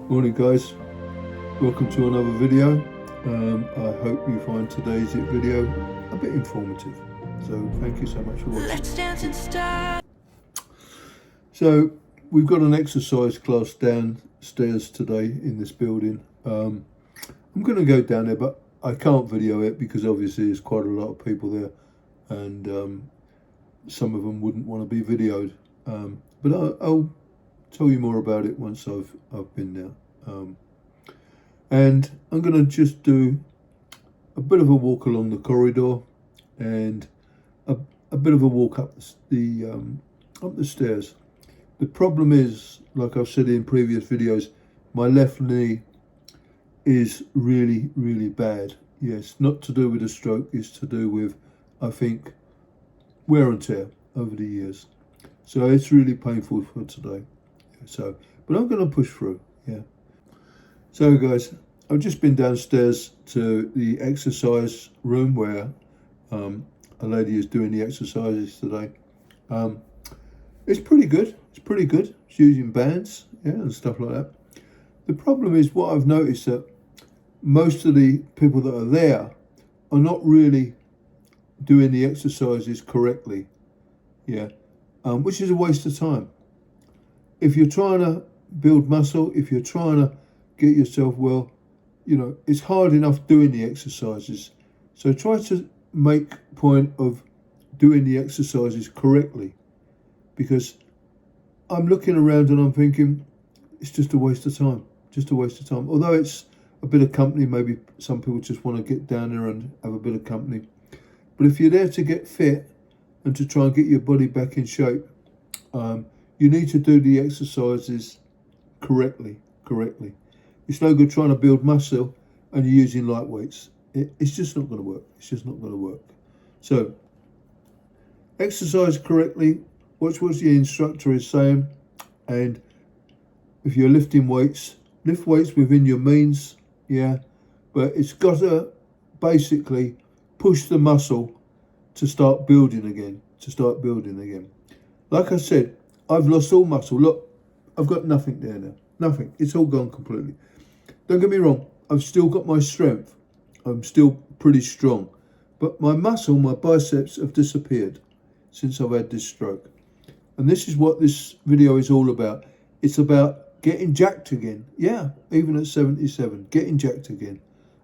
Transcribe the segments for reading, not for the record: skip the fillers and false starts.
Morning guys, welcome to another video. I hope you find today's video a bit informative. So thank you so much for watching. Let's dance and start. So we've got an exercise class downstairs today in this building. I'm going to go down there, but I can't video it because obviously there's quite a lot of people there and some of them wouldn't want to be videoed. But I'll tell you more about it once I've been there. And I'm going to just do a bit of a walk along the corridor and a bit of a walk up the stairs. The problem is, like I've said in previous videos, my left knee is really, really bad. Yes, not to do with a stroke, it's to do with, I think, wear and tear over the years. So it's really painful for today. So, but I'm going to push through, yeah. So guys, I've just been downstairs to the exercise room where a lady is doing the exercises today. It's pretty good. It's pretty good. She's using bands, yeah, and stuff like that. The problem is what I've noticed that most of the people that are there are not really doing the exercises correctly, yeah, which is a waste of time. If you're trying to build muscle, if you're trying to get yourself well, you know, it's hard enough doing the exercises. So try to make point of doing the exercises correctly, because I'm looking around and I'm thinking it's just a waste of time, just a waste of time. Although it's a bit of company, maybe some people just want to get down there and have a bit of company. But if you're there to get fit and to try and get your body back in shape, you need to do the exercises correctly. It's no good trying to build muscle and you're using light weights. It's just not going to work. It's just not going to work. So, exercise correctly. Watch what the instructor is saying. And if you're lifting weights, lift weights within your means, yeah. But it's got to basically push the muscle to start building again. Like I said, I've lost all muscle. Look, I've got nothing there now. Nothing. It's all gone completely. Don't get me wrong. I've still got my strength. I'm still pretty strong. But my muscle, my biceps have disappeared since I've had this stroke. And this is what this video is all about. It's about getting jacked again. Yeah, even at 77, getting jacked again.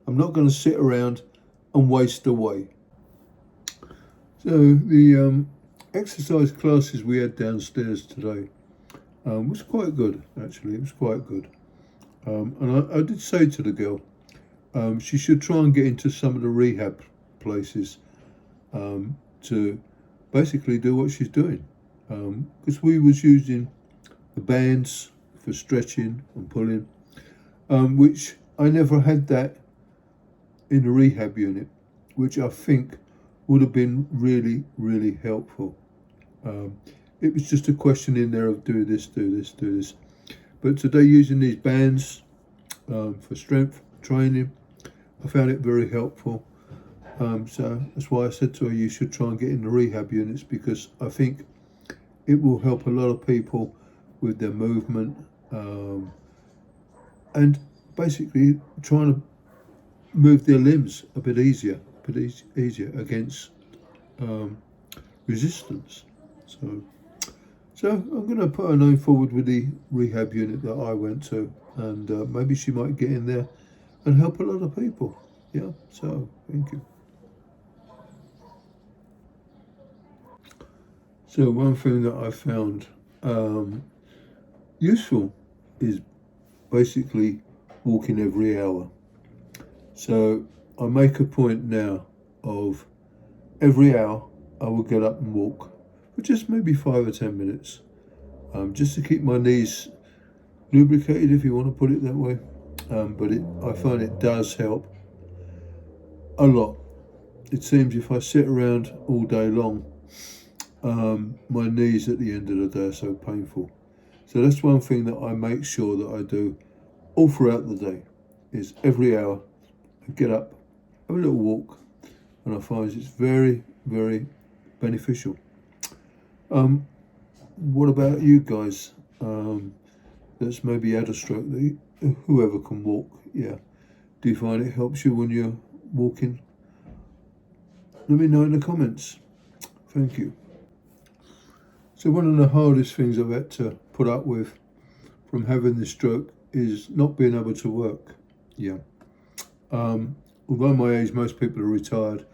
I'm not going to sit around and waste away. So the exercise classes we had downstairs today was quite good, actually. It was quite good. And I did say to the girl, she should try and get into some of the rehab places to basically do what she's doing. Because we was using the bands for stretching and pulling, which I never had that in the rehab unit, which I think would have been really, really helpful. It was just a question in there of do this. But today, using these bands for strength training, I found it very helpful. So that's why I said to her, you should try and get in the rehab units, because I think it will help a lot of people with their movement and basically trying to move their limbs a bit easier against resistance. So I'm going to put her name forward with the rehab unit that I went to, and maybe she might get in there and help a lot of people. Yeah, so thank you. So one thing that I found useful is basically walking every hour. So I make a point now of every hour I will get up and walk for just maybe 5 or 10 minutes, just to keep my knees lubricated, if you want to put it that way. But I find it does help a lot. It seems if I sit around all day long, my knees at the end of the day are so painful. So that's one thing that I make sure that I do all throughout the day, is every hour I get up, have a little walk, and I find it's very, very beneficial. What about you guys that's maybe had a stroke? whoever can walk. Yeah. Do you find it helps you when you're walking? Let me know in the comments. Thank you. So one of the hardest things I've had to put up with from having this stroke is not being able to work. Yeah. Although my age, most people are retired,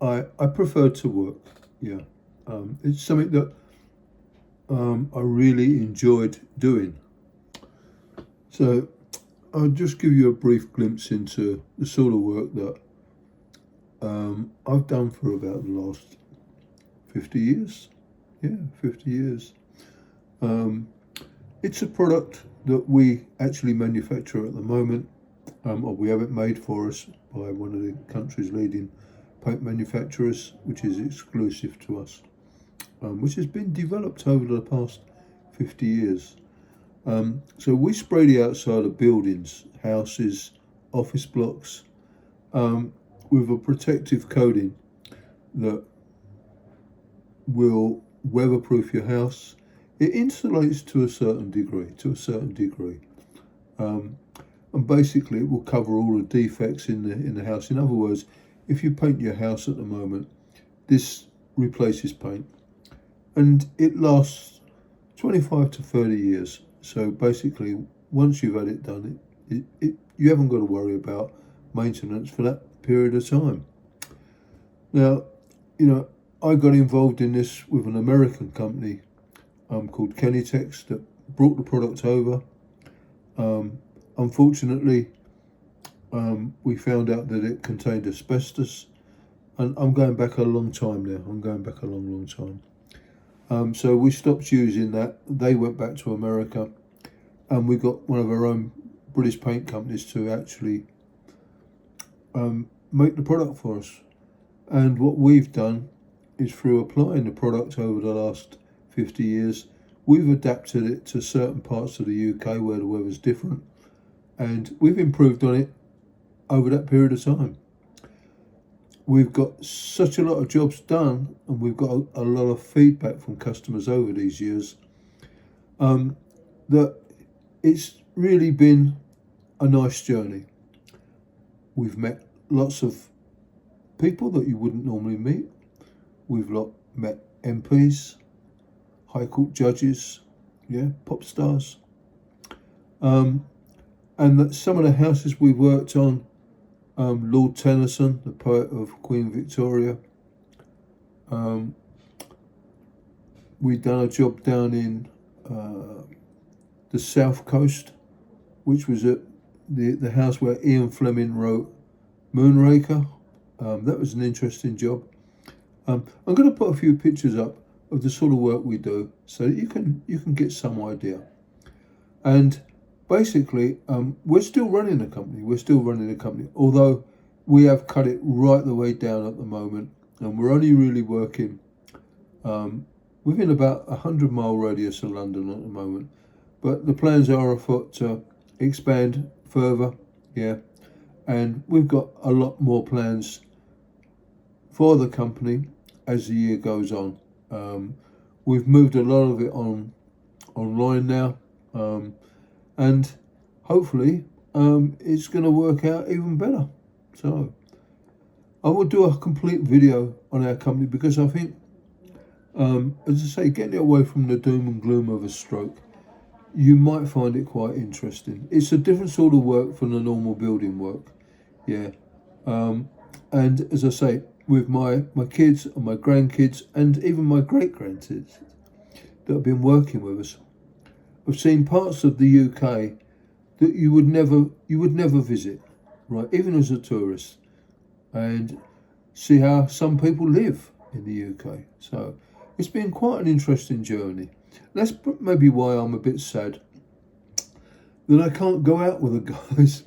I prefer to work. Yeah. It's something that I really enjoyed doing. So I'll just give you a brief glimpse into the sort of work that I've done for about the last 50 years. Yeah, 50 years. It's a product that we actually manufacture at the moment, or we have it made for us by one of the country's leading paint manufacturers, which is exclusive to us, which has been developed over the past 50 years. So we spray the outside of buildings, houses, office blocks, with a protective coating that will weatherproof your house. It insulates to a certain degree, and basically it will cover all the defects in the house. In other words, if you paint your house at the moment, this replaces paint, and it lasts 25 to 30 years. So basically, once you've had it done, you haven't got to worry about maintenance for that period of time. Now, I got involved in this with an American company called Kennytex that brought the product over. Unfortunately, we found out that it contained asbestos, and I'm going back a long time now. I'm going back a long time. So we stopped using that. They went back to America, and we got one of our own British paint companies to actually make the product for us. And what we've done is, through applying the product over the last 50 years, we've adapted it to certain parts of the UK where the weather's different, and we've improved on it over that period of time. We've got such a lot of jobs done, and we've got a lot of feedback from customers over these years, that it's really been a nice journey. We've met lots of people that you wouldn't normally meet. We've met MPs, High Court judges, pop stars. And that some of the houses we worked on, Lord Tennyson, the poet of Queen Victoria. We'd done a job down in the South Coast, which was at the house where Ian Fleming wrote Moonraker. That was an interesting job. I'm going to put a few pictures up of the sort of work we do so that you can get some idea. And basically, we're still running the company. Although we have cut it right the way down at the moment, and we're only really working within about 100-mile radius of London at the moment. But the plans are afoot to expand further, and we've got a lot more plans for the company as the year goes on. We've moved a lot of it online now, and hopefully it's going to work out even better. So I will do a complete video on our company, because I think, as I say, getting away from the doom and gloom of a stroke, you might find it quite interesting. It's a different sort of work from the normal building work, and as I say, with my kids and my grandkids and even my great-grandkids that have been working with us, I've seen parts of the UK that you would never visit, right, even as a tourist, and see how some people live in the UK. So it's been quite an interesting journey. That's maybe why I'm a bit sad that I can't go out with the guys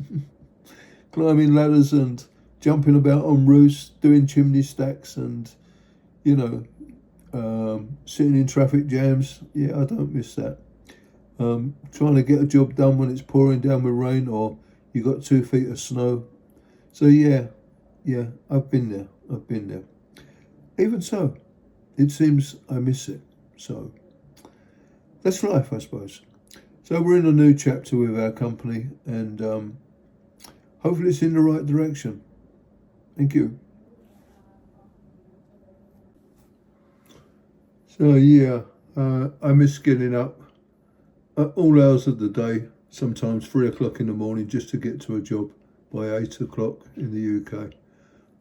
climbing ladders and jumping about on roofs, doing chimney stacks, and sitting in traffic jams. I don't miss that. Trying to get a job done when it's pouring down with rain, or you got 2 feet of snow. So I've been there. Even so, it seems I miss it. So that's life, I suppose. So we're in a new chapter with our company, and hopefully it's in the right direction. Thank you. So yeah, I miss getting up at all hours of the day, sometimes 3 o'clock in the morning, just to get to a job by 8 o'clock in the UK.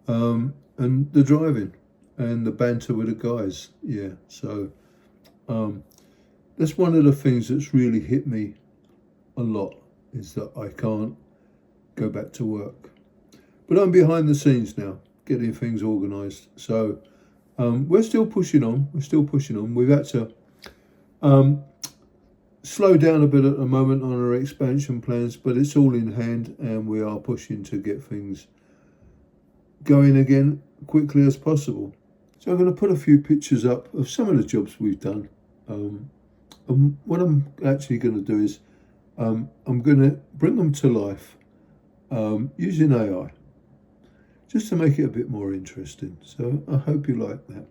And the driving and the banter with the guys. Yeah, so that's one of the things that's really hit me a lot, is that I can't go back to work. But I'm behind the scenes now, getting things organised. So we're still pushing on. We've had to slow down a bit at the moment on our expansion plans, but it's all in hand, and we are pushing to get things going again quickly as possible. So I'm going to put a few pictures up of some of the jobs we've done. And what I'm actually going to do is I'm going to bring them to life using AI, just to make it a bit more interesting. So I hope you like that.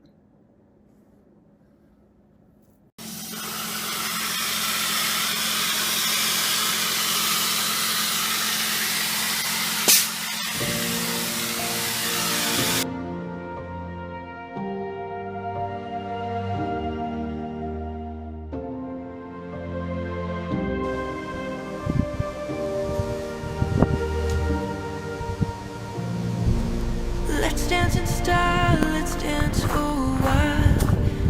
Let's dance in style, let's dance for a while.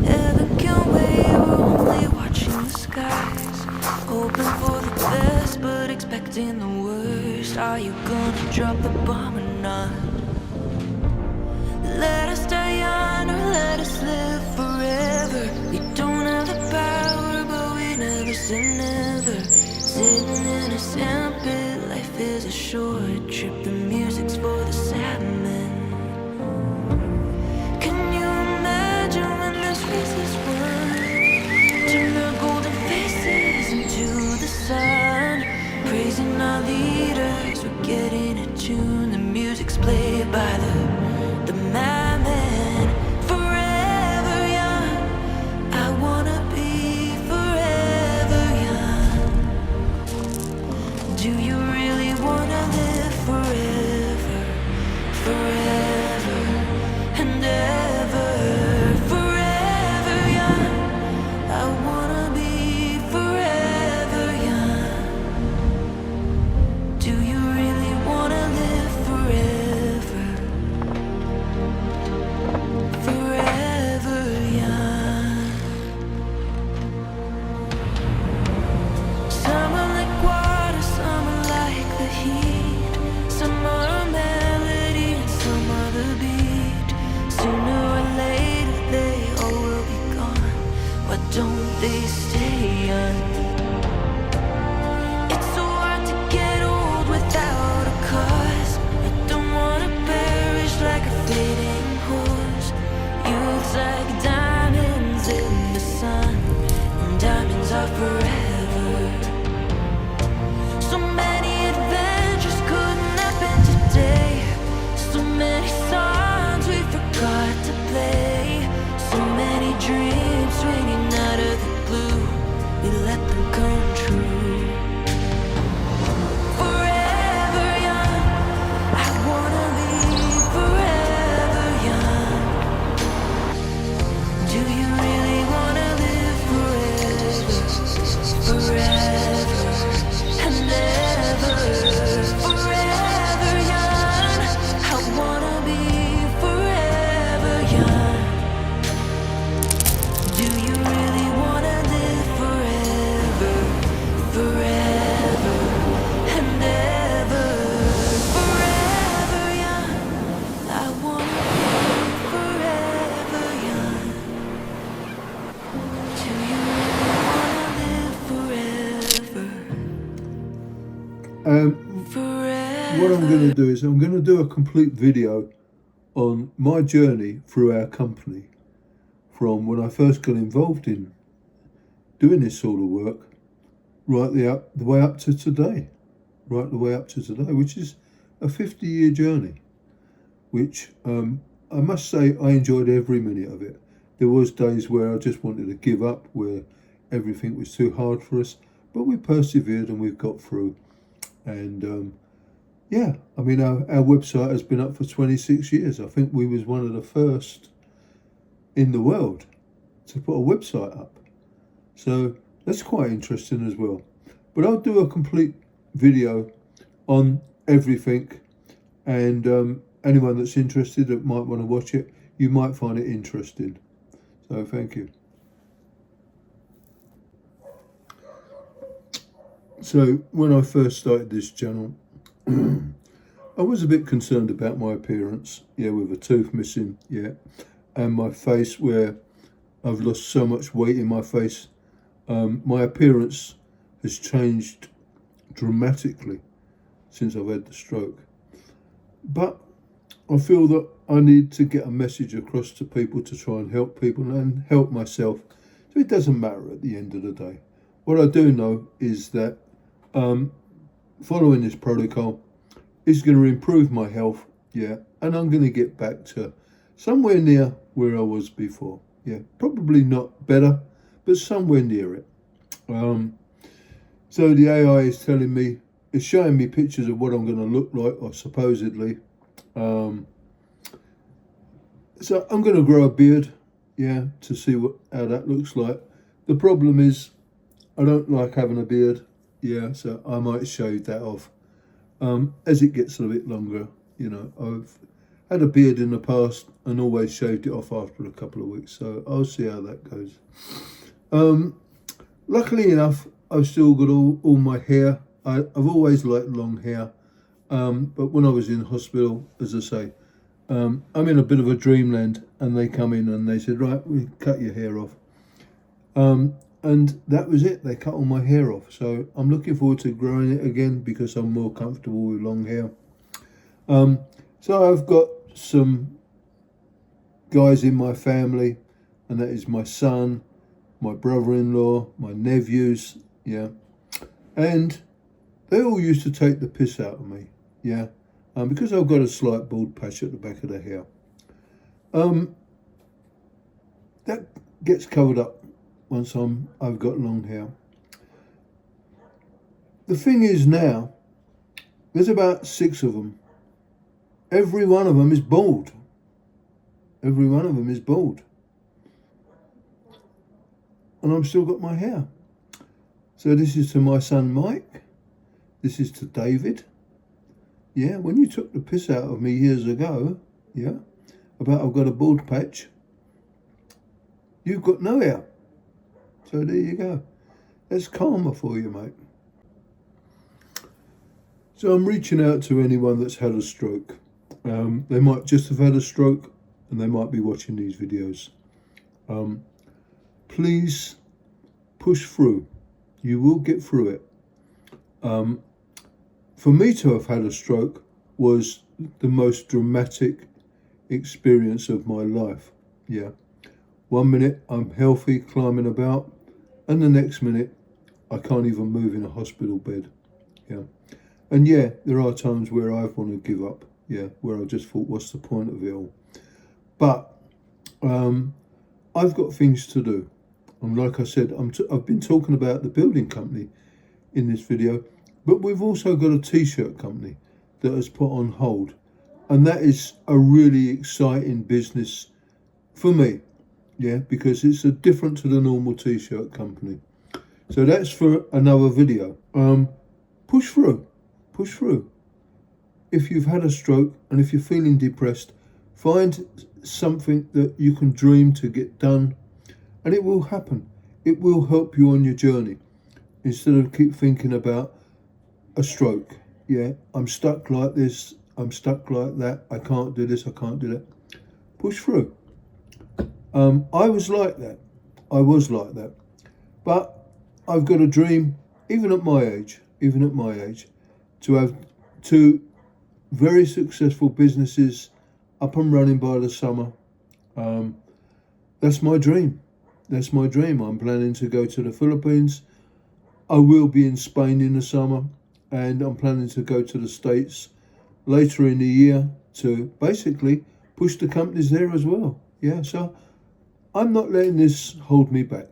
Elegant way, we're only watching the skies. Hoping for the best, but expecting the worst. Are you gonna drop the bomb or not? Let us die young or let us live forever. We don't have the power, but we never say never. Sitting in a sandpit, life is a short trip. The music's for the sad men. Praising our leaders, we're getting in tune. The music's played by the madman. Forever young, I wanna be forever young. Do you really wanna live forever, forever and ever? Forever young, I wanna be forever young. Do you really wanna live forever? Forever young. Some are like water, some are like the heat. Some are a melody and some are the beat. Sooner or later they all will be gone. Why don't they stay young? Like diamonds in the sun, and diamonds are forever. So many adventures couldn't happen today. So many songs we forgot to play. So many dreams swinging out of the blue. We let them come true. Forever young, I wanna be forever young. Do you really wanna live forever, forever and ever? Forever young, I wanna be forever young. Do you really wanna live forever, forever and ever? Forever young, I wanna be forever young. Do you really wanna live forever? What I'm going to do is I'm going to do a complete video on my journey through our company, from when I first got involved in doing this sort of work, right the way up to today, which is a 50-year journey, which I must say I enjoyed every minute of it. There was days where I just wanted to give up, where everything was too hard for us, but we persevered and we've got through. And yeah, I mean, our website has been up for 26 years. I think we was one of the first in the world to put a website up. So that's quite interesting as well. But I'll do a complete video on everything, and anyone that's interested that might want to watch it, you might find it interesting. So thank you. So when I first started this channel, I was a bit concerned about my appearance, yeah, with a tooth missing, yeah, and my face where I've lost so much weight in my face. My appearance has changed dramatically since I've had the stroke. But I feel that I need to get a message across to people to try and help people and help myself. So it doesn't matter at the end of the day. What I do know is that following this protocol is going to improve my health, yeah, and I'm going to get back to somewhere near where I was before. Yeah, probably not better, but somewhere near it. So the AI is telling me, it's showing me pictures of what I'm going to look like, or supposedly. So I'm going to grow a beard, yeah, to see how that looks like. The problem is I don't like having a beard, yeah, so I might shave that off as it gets a bit longer. You know, I've had a beard in the past and always shaved it off after a couple of weeks, so I'll see how that goes. Luckily enough, I've still got all my hair. I've always liked long hair, but when I was in hospital, as I say, I'm in a bit of a dreamland, and they come in and they said, right, we cut your hair off. And that was it. They cut all my hair off. So I'm looking forward to growing it again because I'm more comfortable with long hair. So I've got some guys in my family, and that is my son, my brother-in-law, my nephews, yeah. And they all used to take the piss out of me, yeah. Because I've got a slight bald patch at the back of the hair. That gets covered up once I've got long hair. The thing is now, there's about 6 of them. Every one of them is bald. Every one of them is bald. And I've still got my hair. So this is to my son Mike. This is to David. Yeah, when you took the piss out of me years ago, yeah, about I've got a bald patch, you've got no hair. So there you go. That's karma for you, mate. So I'm reaching out to anyone that's had a stroke. They might just have had a stroke and they might be watching these videos. Please push through. You will get through it. For me to have had a stroke was the most dramatic experience of my life. Yeah. 1 minute I'm healthy, climbing about, and the next minute I can't even move in a hospital bed. Yeah. And yeah, there are times where I've wanted to give up. Yeah, where I just thought, what's the point of it all? But I've got things to do. And like I said, I've been talking about the building company in this video, but we've also got a t-shirt company that has put on hold. And that is a really exciting business for me. Yeah, because it's different to the normal t-shirt company. So that's for another video. Push through. Push through. If you've had a stroke and if you're feeling depressed, find something that you can dream to get done, and it will happen. It will help you on your journey. Instead of keep thinking about a stroke. Yeah, I'm stuck like this, I'm stuck like that, I can't do this, I can't do that. Push through. I was like that. But I've got a dream, even at my age, to have 2 very successful businesses up and running by the summer. That's my dream. I'm planning to go to the Philippines. I will be in Spain in the summer, and I'm planning to go to the States later in the year to basically push the companies there as well. Yeah, so I'm not letting this hold me back.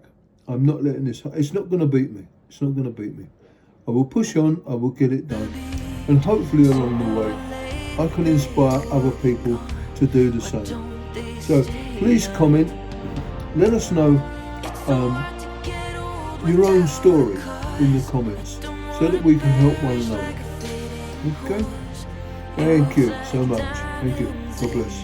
It's not going to beat me. It's not going to beat me. I will push on, I will get it done. And hopefully along the way, I can inspire other people to do the same. So please comment, let us know your own story in the comments so that we can help one another. Okay? Thank you so much. Thank you. God bless.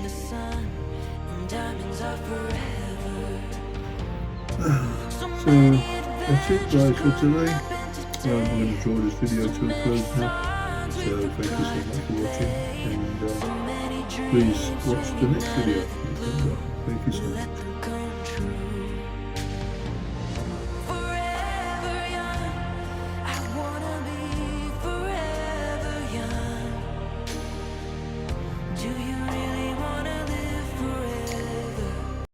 So that's it guys for today. I'm going to draw this video to a close now. So thank you so much for watching, and please watch the next video. Thank you so much.